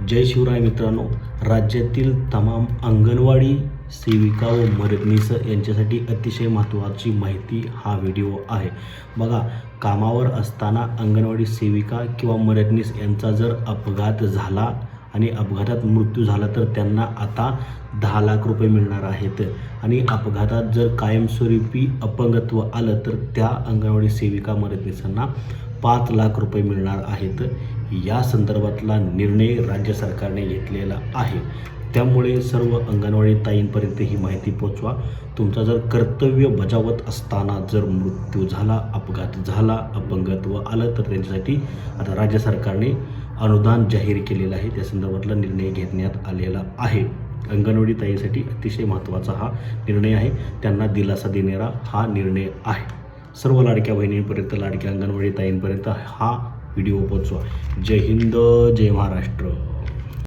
जय शिवराय मित्रांनो, राज्यातील तमाम अंगणवाडी सेविका व मदतनीस यांच्यासाठी अतिशय महत्त्वाची माहिती हा व्हिडिओ आहे. बघा, कामावर असताना अंगणवाडी सेविका किंवा मदतनीस यांचा जर अपघात झाला आणि अपघातात मृत्यू झाला तर त्यांना आता 10 लाख रुपये मिळणार आहेत. आणि अपघातात जर कायमस्वरूपी अपंगत्व आलं तर त्या अंगणवाडी सेविका मदतनीसांना 5 लाख रुपये मिळणार आहेत. या संदर्भातला निर्णय राज्य सरकारने घेतलेला आहे. त्यामुळे सर्व अंगणवाडी ताईंपर्यंत ही माहिती पोचवा. तुमचा जर कर्तव्य बजावत असताना जर मृत्यू झाला, अपघात झाला, अपंगत्व आलं तर त्यांच्यासाठी आता राज्य सरकारने अनुदान जाहीर केलेलं आहे. त्या संदर्भातला निर्णय घेण्यात आलेला आहे. अंगणवाडी ताईसाठी अतिशय महत्त्वाचा हा निर्णय आहे. त्यांना दिलासा देणारा हा निर्णय आहे. सर्व लाडक्या बहिणींपर्यंत, लाडक्या अंगणवाडी ताईंपर्यंत हा व्हिडिओ पोचवा. जय हिंद, जय महाराष्ट्र.